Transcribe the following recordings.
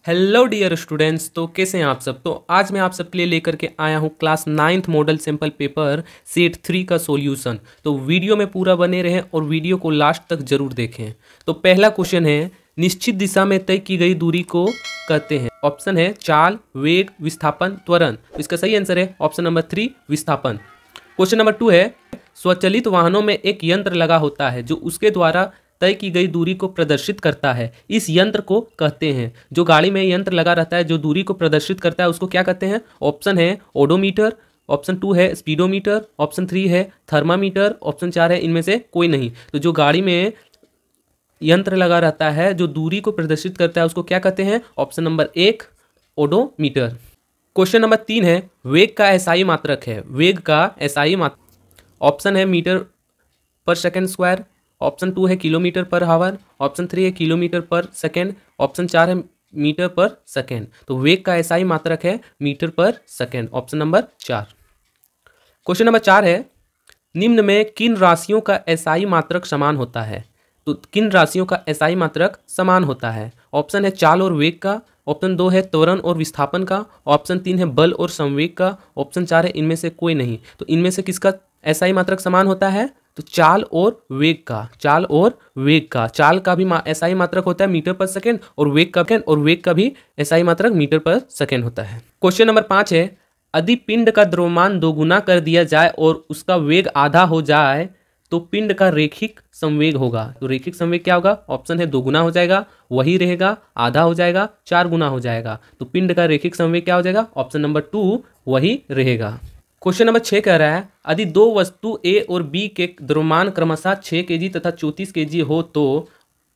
Hello dear students. तो कैसे हैं आप सब। तो आज मैं आप सबके लिए लेकर के आया हूं class 9th model simple paper set 3 का सॉल्यूशन। तो वीडियो में पूरा बने रहें और वीडियो को लास्ट तक जरूर देखें। तो पहला क्वेश्चन है, निश्चित दिशा में तय की गई दूरी को कहते हैं। ऑप्शन है चाल, वेग, विस्थापन, त्वरण। तो इसका सही आंसर है ऑप्शन नंबर 3 विस्थापन। क्वेश्चन नंबर 2 है, स्वचालित वाहनों में एक यंत्र लगा होता है जो उसके द्वारा तय की गई दूरी को प्रदर्शित करता है। इस यंत्र को कहते हैं, जो गाड़ी में यंत्र लगा रहता है जो दूरी को प्रदर्शित करता है उसको क्या कहते हैं। ऑप्शन है ओडोमीटर, ऑप्शन 2 है स्पीडोमीटर, ऑप्शन 3 है थर्मामीटर, ऑप्शन 4 है इनमें से कोई नहीं। तो जो गाड़ी में यंत्र लगा रहता है जो दूरी को प्रदर्शित करता है उसको क्या कहते हैं। Option number 1 odometer. Question number 3 है, वेग का एसआई मात्रक है। वेग का एसआई मात्रक ऑप्शन है मीटर पर सेकेंड स्क्वायर, ऑप्शन 2 है किलोमीटर पर हावर, ऑप्शन 3 है किलोमीटर पर सेकेंड, ऑप्शन 4 है मीटर पर सेकेंड। तो वेग का एसआई मात्रक है मीटर पर second, option number 4। Question number 4 है, निम्न में किन राशियों का एसआई मात्रक समान होता है। तो किन राशियों का एसआई मात्रक समान होता है। ऑप्शन है चाल और वेग का, ऑप्शन 2 है त्वरण और विस्थापन का, ऑप्शन 3 है बल और संवेग का, ऑप्शन 4 है इनमें से कोई नहीं। तो इनमें से किसका एसआई मात्रक समान होता है। तो चाल और वेग का, चाल और वेग का। चाल का भी एसआई मात्रक होता है मीटर पर सेकेंड और वेग का भी एसआई मात्रक मीटर पर सेकेंड होता है। क्वेश्चन नंबर 5 है, यदि पिंड का द्रव्यमान दोगुना कर दिया जाए और उसका वेग आधा हो जाए तो पिंड का रेखिक संवेग होगा। तो रेखिक संवेग क्या होगा। ऑप्शन है दोगुना हो जाएगा, वही रहेगा, आधा हो जाएगा, 4 गुना हो जाएगा। तो पिंड का रेखिक संवेग क्या हो जाएगा। ऑप्शन नंबर 2 वही रहेगा। क्वेश्चन नंबर 6 कह रहा है, यदि दो वस्तु ए और बी के द्रव्यमान क्रमशः 6 kg तथा 34 kg हो तो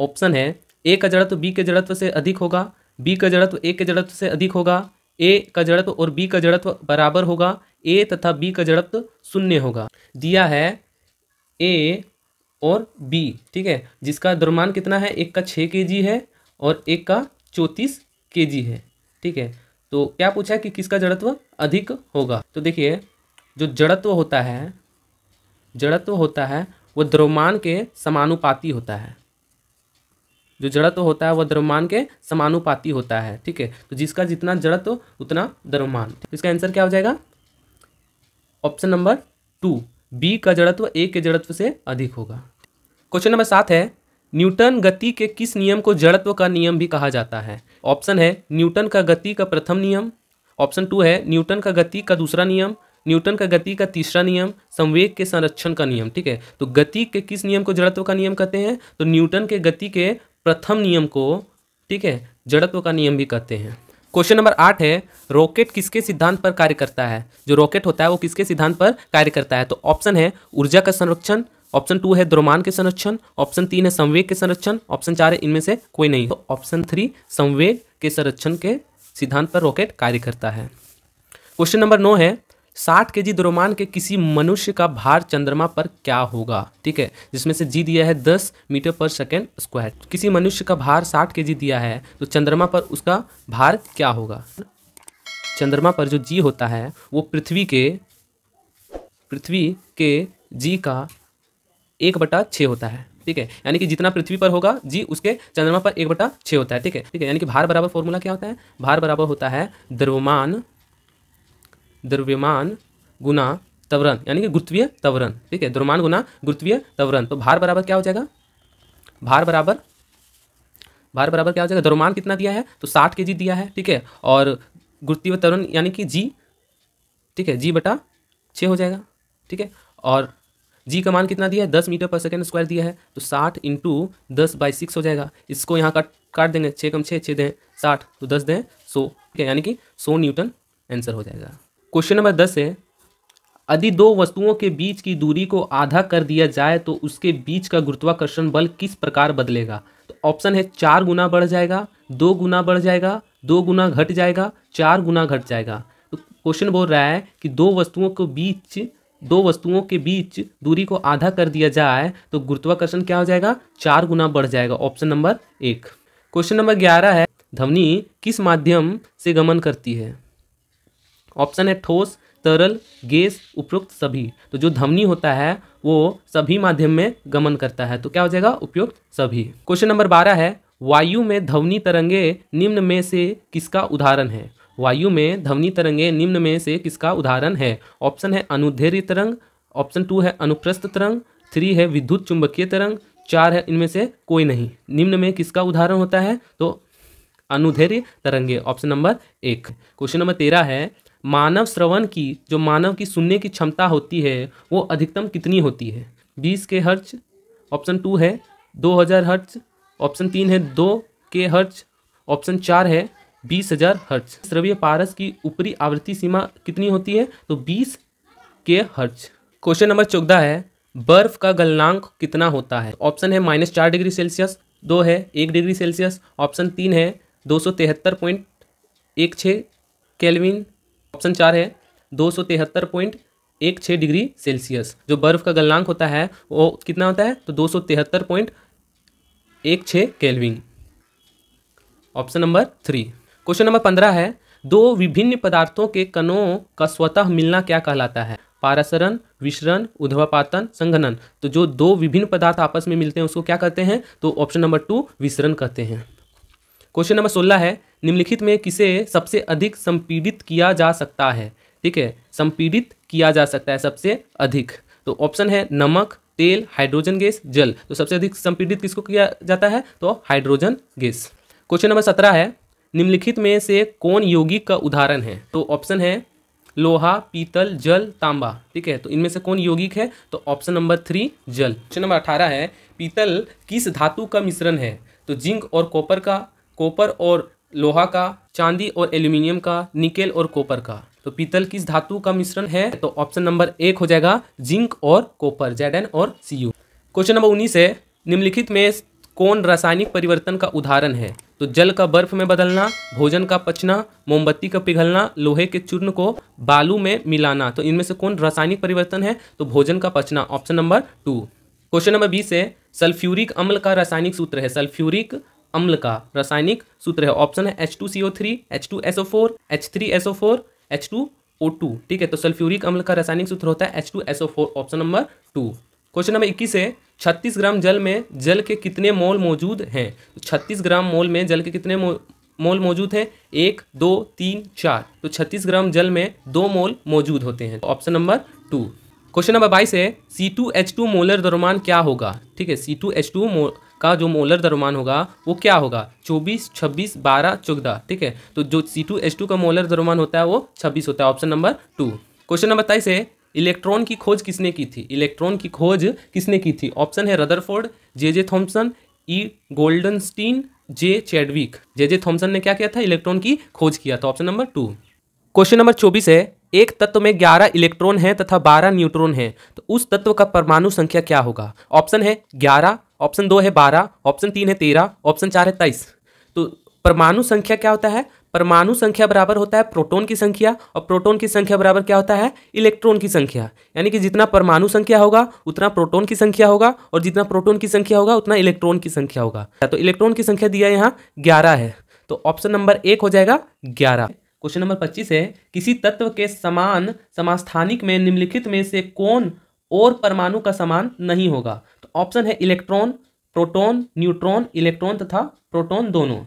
ऑप्शन है ए का जड़त्व बी के जड़त्व से अधिक होगा, बी का जड़त्व ए के जड़त्व से अधिक होगा, ए का जड़त्व और बी का जड़त्व बराबर होगा, ए तथा बी का जड़त्व शून्य होगा। दिया है ए और बी, ठीक है, जिसका द्रव्यमान कितना है, एक का 6 kg है और एक का 34 kg है, ठीक है। तो क्या पूछा है कि किसका जड़त्व अधिक होगा। तो देखिए, जो जड़त्व होता है वो द्रव्यमान के समानुपाती होता है। जो जड़त्व होता है वह द्रव्यमान के समानुपाती होता है, ठीक है। तो जिसका जितना जड़त्व उतना द्रव्यमान। इसका आंसर क्या हो जाएगा। ऑप्शन नंबर 2 बी का जड़त्व ए के जड़त्व से अधिक होगा। क्वेश्चन नंबर 7 है, न्यूटन गति के किस नियम को जड़त्व का नियम भी कहा जाता है। ऑप्शन है न्यूटन का गति का प्रथम नियम, ऑप्शन 2 है न्यूटन का गति का दूसरा नियम, न्यूटन का गति का तीसरा नियम, संवेग के संरक्षण का नियम, ठीक है। तो गति के किस नियम को जड़त्व का नियम कहते हैं। तो न्यूटन के गति के प्रथम नियम को, ठीक है, जड़त्व का नियम भी कहते हैं। क्वेश्चन नंबर 8 है, रॉकेट किसके सिद्धांत पर कार्य करता है। जो रॉकेट होता है वो किसके सिद्धांत पर कार्य करता है। तो ऑप्शन है ऊर्जा का संरक्षण, ऑप्शन 2 है द्रव्यमान के संरक्षण, ऑप्शन 3 है संवेग के संरक्षण, ऑप्शन 4 है इनमें से कोई नहीं। तो ऑप्शन 3 संवेग के संरक्षण के सिद्धांत पर रॉकेट कार्य करता है। क्वेश्चन नंबर 9 है, 60 kg द्रव्यमान के किसी मनुष्य का भार चंद्रमा पर क्या होगा, ठीक है, जिसमें से जी दिया है 10 मीटर पर सेकेंड स्क्वायर। किसी मनुष्य का भार 60 kg दिया है तो चंद्रमा पर उसका भार क्या होगा। चंद्रमा पर जो जी होता है वो पृथ्वी के जी का 1/6 होता है, ठीक है। यानी कि जितना पृथ्वी पर होगा जी उसके चंद्रमा पर 1/6 होता है, ठीक है, ठीक है। यानी कि भार बराबर फॉर्मूला क्या होता है। भार बराबर होता है द्रव्यमान गुना त्वरण, यानी कि गुरुत्वीय त्वरण, ठीक है। द्रव्यमान गुना गुरुत्वीय त्वरण। तो भार बराबर क्या हो जाएगा। भार बराबर क्या हो जाएगा। द्रव्यमान कितना दिया है तो 60 kg दिया है, ठीक है, और गुरुत्वीय त्वरण यानी कि जी, ठीक है, g/6 हो जाएगा, ठीक है। और जी का मान कितना दिया है 10 मीटर पर सेकेंड स्क्वायर दिया है तो 60 × 10/6 हो जाएगा। इसको यहाँ काट देंगे, 6 × 6 दें 60, तो 10 दें 100, ठीक है, यानी कि 100 न्यूटन आंसर हो जाएगा। क्वेश्चन नंबर 10 है, यदि दो वस्तुओं के बीच की दूरी को आधा कर दिया जाए तो उसके बीच का गुरुत्वाकर्षण बल किस प्रकार बदलेगा। तो ऑप्शन है 4 गुना बढ़ जाएगा, 2 गुना बढ़ जाएगा, 2 गुना घट जाएगा, 4 गुना घट जाएगा। तो क्वेश्चन बोल रहा है कि दो वस्तुओं के बीच दूरी को आधा कर दिया जाए तो गुरुत्वाकर्षण क्या हो जाएगा 4 गुना बढ़ जाएगा। Option number 1। क्वेश्चन नंबर 11 है, ध्वनि किस माध्यम से गमन करती है। ऑप्शन है ठोस, तरल, गैस, उपरोक्त सभी। तो जो ध्वनि होता है वो सभी माध्यम में गमन करता है, तो क्या हो जाएगा उपयुक्त सभी। क्वेश्चन नंबर 12 है, वायु में ध्वनि तरंगे निम्न में से किसका उदाहरण है? वायु में ध्वनि तरंगे निम्न में से किसका उदाहरण है? ऑप्शन है अनुदैर्ध्य तरंग, ऑप्शन 2 है अनुप्रस्थ तरंग, 3 है विद्युत चुंबकीय तरंग, 4 है इनमें से कोई नहीं। निम्न में किसका उदाहरण होता है? तो अनुदैर्ध्य तरंगे, ऑप्शन नंबर 1। क्वेश्चन नंबर 13 है मानव श्रवण की जो मानव की सुनने की क्षमता होती है वो अधिकतम कितनी होती है? 20 के हर्ट्ज, ऑप्शन 2 है 2000 हर्ट्ज, ऑप्शन 3 है 2 के हर्ट्ज, ऑप्शन 4 है 20,000 हर्ट्ज। श्रव्य पारस की ऊपरी आवृत्ति सीमा कितनी होती है? तो 20 के हर्ट्ज। क्वेश्चन नंबर 14 है बर्फ का गलनांक कितना होता है? ऑप्शन है -4 डिग्री सेल्सियस, 2 है 1 डिग्री सेल्सियस, ऑप्शन 3 है 273.16 केल्विन, ऑप्शन 4 है 273.16 डिग्री सेल्सियस। जो बर्फ का गलनांक होता है वो कितना होता है? तो 273.16 kelvin, option number 3। Question number 15 है दो विभिन्न पदार्थों के कणों का स्वतः मिलना क्या कहलाता है? पारासरण, विसरण, ऊर्ध्वपातन, संघनन। तो जो दो विभिन्न पदार्थ आपस में मिलते हैं उसको क्या कहते हैं? तो ऑप्शन नंबर 2 विसरण कहते हैं। क्वेश्चन नंबर 16 है निम्नलिखित में किसे सबसे अधिक संपीड़ित किया जा सकता है? ठीक है, संपीड़ित किया जा सकता है सबसे अधिक। तो ऑप्शन है नमक, तेल, हाइड्रोजन गैस, जल। तो सबसे अधिक संपीड़ित किसको किया जाता है? तो हाइड्रोजन गैस। क्वेश्चन नंबर 17 है निम्नलिखित में से कौन यौगिक का उदाहरण है? तो ऑप्शन है लोहा, पीतल, जल, तांबा। ठीक है, तो इनमें से कौन यौगिक है? तो ऑप्शन नंबर 3 जल। क्वेश्चन नंबर 18 है पीतल किस धातु का मिश्रण है? तो जिंक और कॉपर का, कॉपर और लोहा का, चांदी और एल्यूमिनियम का, निकेल और कॉपर का। तो पीतल किस धातु का मिश्रण है? तो ऑप्शन नंबर 1 हो जाएगा जिंक और कॉपर, Zn और Cu। क्वेश्चन नंबर 19 है निम्नलिखित में कौन रासायनिक परिवर्तन का उदाहरण है? तो जल का बर्फ में बदलना, भोजन का पचना, मोमबत्ती का पिघलना, लोहे के चूर्ण को बालू में मिलाना। तो इनमें से कौन रासायनिक परिवर्तन है? तो भोजन का पचना, ऑप्शन नंबर 2। क्वेश्चन नंबर 20 है सल्फ्यूरिक अम्ल का रासायनिक सूत्र है। सल्फ्यूरिक अम्ल का रासायनिक सूत्र है, ऑप्शन है H2CO3, H2SO4, H3SO4, H2O2। ठीक है, तो सल्फ्यूरिक अम्ल का रासायनिक सूत्र होता है H2SO4, option number 2। Question number 21 है 36 ग्राम जल में जल के कितने मोल मौजूद हैं? तो 36 ग्राम मोल में जल के कितने मोल मौजूद हैं? 1, 2, 3, 4। तो 36 ग्राम जल में 2 मोल मौजूद होते हैं, ऑप्शन नंबर 2। क्वेश्चन नंबर 22 है C2H2 मोलर द्रव्यमान क्या होगा? ठीक है, C2H2 का जो मोलर द्रव्यमान होगा वो क्या होगा? 24, 26, 12, 14। ठीक है, तो जो C2H2 का मोलर द्रव्यमान होता है वो 26 होता है, ऑप्शन नंबर 2। क्वेश्चन नंबर 23 है इलेक्ट्रॉन की खोज किसने की थी? इलेक्ट्रॉन की खोज किसने की थी? ऑप्शन है रदरफोर्ड, जे थॉमसन, ई गोल्डनस्टीन, जे चैडविक। जे थॉमसन ने क्या किया था? इलेक्ट्रॉन की खोज किया था, ऑप्शन नंबर 2। क्वेश्चन नंबर 24 है एक तत्व में 11 इलेक्ट्रॉन है तथा 12 न्यूट्रॉन है, तो उस तत्व का परमाणु संख्या क्या होगा? ऑप्शन है 11, ऑप्शन 2 है 12, ऑप्शन 3 है 13, ऑप्शन 4 है 23। तो परमाणु संख्या क्या होता है? परमाणु संख्या बराबर होता है प्रोटॉन की संख्या, और प्रोटॉन की संख्या बराबर क्या होता है? इलेक्ट्रॉन की संख्या। यानी कि जितना परमाणु संख्या होगा उतना प्रोटॉन की संख्या होगा, और जितना प्रोटॉन की संख्या होगा उतना इलेक्ट्रॉन की संख्या होगा। तो इलेक्ट्रॉन की संख्या दिया यहाँ 11 है, तो ऑप्शन नंबर 1 हो जाएगा 11। क्वेश्चन नंबर 25 है किसी तत्व के समान समस्थानिक में निम्नलिखित में से कौन और परमाणु का समान नहीं होगा? तो ऑप्शन है इलेक्ट्रॉन, प्रोटॉन, न्यूट्रॉन, इलेक्ट्रॉन तथा प्रोटॉन दोनों।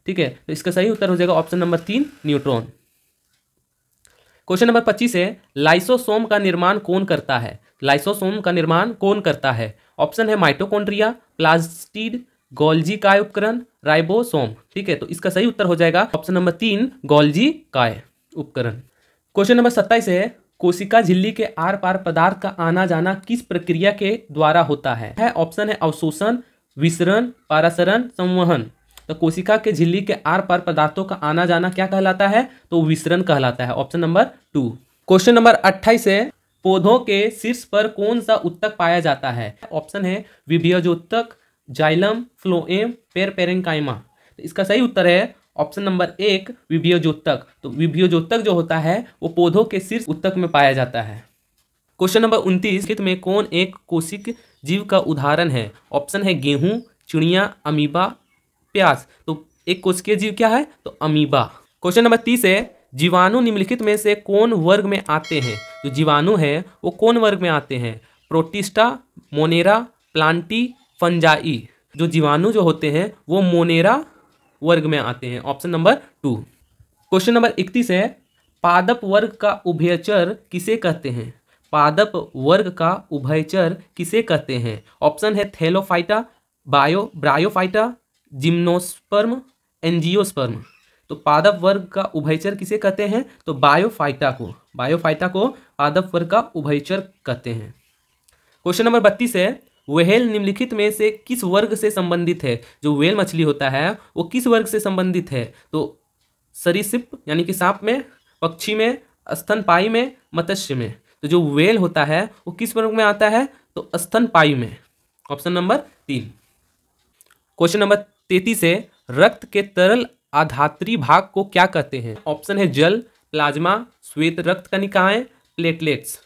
ठीक है, तो इसका सही उत्तर हो जाएगा option number 3 neutron. Question number 25 है लाइसोसोम का निर्माण कौन करता है? लाइसोसोम का निर्माण कौन करता है? ऑप्शन है माइटोकॉन्ड्रिया, प्लास्टिड, गोल्जी काय उपकरण, राइबोसोम। ठीक है, तो इसका सही उत्तर हो जाएगा ऑप्शन नंबर 3 गोल्जी काय उपकरण। क्वेश्चन नंबर 27 है कोशिका झिल्ली के आर पार पदार्थ का आना जाना किस प्रक्रिया के द्वारा होता है? ऑप्शन है अवशोषण, विसरण, पारासरण, संवहन। तो कोशिका के झिल्ली के आर पार पदार्थों का आना जाना क्या कहलाता है? तो विसरण कहलाता है, ऑप्शन नंबर 2। क्वेश्चन नंबर 28 है पौधों के शीर्ष पर कौन सा उत्तक पाया जाता है? ऑप्शन है विभेजोत्तक, जाइलम, फ्लोएम, पेरपेरेन्काइमा। तो इसका सही उत्तर है ऑप्शन नंबर 1 विभेजोत्तक। तो विभेजोत्तक जो होता है वो पौधों के शीर्ष उत्तक में पाया जाता है। क्वेश्चन नंबर 29 में कौन एक कोशिक जीव का उदाहरण है? ऑप्शन है गेहूं, चिड़िया, अमीबा, प्याज। तो एक कोशिकीय जीव क्या है? तो अमीबा। क्वेश्चन नंबर 30 है जीवाणु निम्नलिखित में से कौन वर्ग में आते हैं? जो जीवाणु है वो कौन वर्ग में आते हैं? Protista, Monera, Plantae, fungi. जो जीवाणु जो होते हैं वो मोनेरा वर्ग में आते हैं। Option number 2। क्वेश्चन नंबर 31 है, पादप वर्ग का उभयचर किसे कहते हैं? पादप वर्ग का उभयचर किसे कहते हैं? ऑप्शन है थैलोफाइटा, ब्रायोफाइटा, जिम्नोस्पर्म, एंजियोस्पर्म। तो पादप वर्ग का उभयचर किसे कहते हैं? तो बायोफाइटा को पादप वर्ग का उभयचर कहते हैं। क्वेश्चन नंबर 32 है, व्हेल निम्नलिखित में से किस वर्ग से संबंधित है? जो व्हेल मछली होता है वो किस वर्ग से संबंधित है? तो सरीसृप यानी कि सांप में, पक्षी में, स्तनपायी में, मत्स्य में। तो जो व्हेल होता है वो किस वर्ग में आता है? तो स्तनपायी में। Option number 3। क्वेश्चन नंबर 33 है, रक्त के तरल आधात्री भाग को क्या कहते हैं? ऑप्शन है जल, प्लाज्मा, श्वेत रक्त कणिकाएं, प्लेटलेट्स।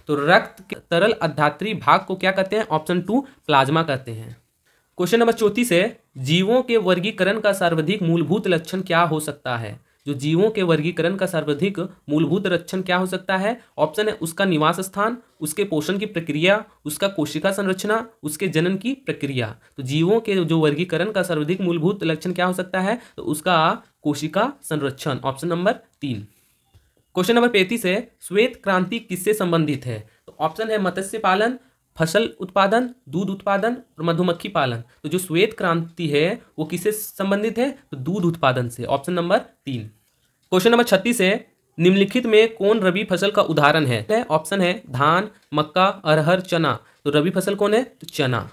तो रक्त के तरल आधात्री भाग को क्या कहते हैं? ऑप्शन 2 प्लाज्मा कहते हैं। क्वेश्चन नंबर 34 है, जीवों के वर्गीकरण का सर्वाधिक मूलभूत लक्षण क्या हो सकता है? जो जीवों के वर्गीकरण का सर्वाधिक मूलभूत लक्षण क्या हो सकता है? ऑप्शन है उसका निवास स्थान, उसके पोषण की प्रक्रिया, उसका कोशिका संरचना, उसके जनन की प्रक्रिया। तो जीवों के जो वर्गीकरण का सर्वाधिक मूलभूत लक्षण क्या हो सकता है? तो उसका कोशिका संरक्षण। Option number 3। क्वेश्चन नंबर 35 है, श्वेत क्रांति किससे संबंधित है? तो ऑप्शन है मत्स्य पालन, फसल उत्पादन, दूध उत्पादन और मधुमक्खी पालन। तो जो श्वेत क्रांति है वो किससे संबंधित है? तो दूध उत्पादन से। Option number 3। क्वेश्चन नंबर 36 है, निम्नलिखित में कौन रबी फसल का उदाहरण है? ऑप्शन है धान, मक्का, अरहर, चना। तो रबी फसल कौन है? तो चना।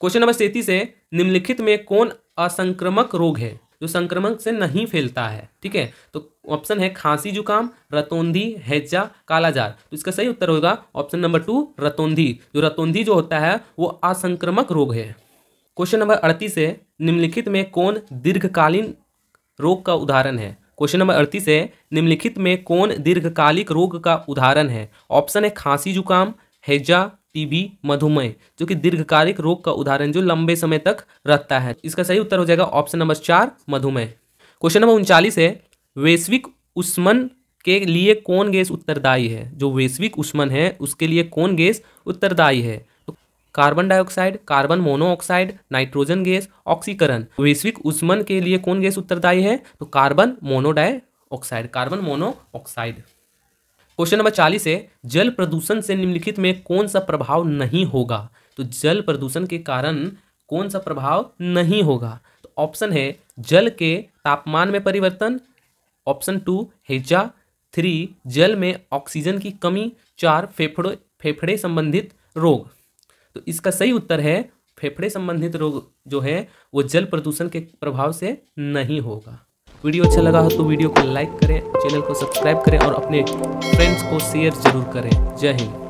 क्वेश्चन नंबर 37 है, निम्नलिखित में कौन असंक्रामक रोग है जो संक्रमण से नहीं फैलता है? ठीक है, तो ऑप्शन है खांसी जुकाम, रतौंधी, हैजा, कालाजार। तो इसका सही उत्तर होगा ऑप्शन नंबर 2 रतौंधी। जो रतौंधी जो होता है वो असंक्रामक रोग है। क्वेश्चन नंबर 38 है, निम्नलिखित में कौन दीर्घकालीन रोग का उदाहरण है? क्वेश्चन नंबर 38 है, निम्नलिखित में कौन दीर्घकालिक रोग का उदाहरण है? ऑप्शन है खांसी जुकाम, हैजा, टीबी, मधुमेह। जो कि दीर्घकालिक रोग का उदाहरण जो लंबे समय तक रहता है। इसका सही उत्तर हो जाएगा ऑप्शन नंबर 4 मधुमेह। क्वेश्चन नंबर 39 है, वैश्विक ऊष्मन के लिए कौन गैस उत्तरदायी है? जो वैश्विक ऊष्मन है उसके लिए कौन गैस उत्तरदायी है? तो carbon dioxide, carbon monoxide, nitrogen gas, ऑक्सीकरण। वैश्विक ऊष्मन के लिए कौन गैस उत्तरदायी है? तो कार्बन मोनोऑक्साइड। क्वेश्चन नंबर 40 है, जल प्रदूषण से निम्नलिखित में कौन सा प्रभाव नहीं होगा? तो जल प्रदूषण के कारण कौन सा प्रभाव नहीं होगा? तो ऑप्शन है जल के तापमान में परिवर्तन, ऑप्शन 2 हैजा, 3 जल में ऑक्सीजन की कमी, 4 फेफड़े संबंधित रोग। तो इसका सही उत्तर है फेफड़े संबंधित रोग जो है वो जल प्रदूषण के प्रभाव से नहीं होगा। वीडियो अच्छा लगा हो तो वीडियो को लाइक करें, चैनल को सब्सक्राइब करें और अपने फ्रेंड्स को शेयर जरूर करें। जय हिंद।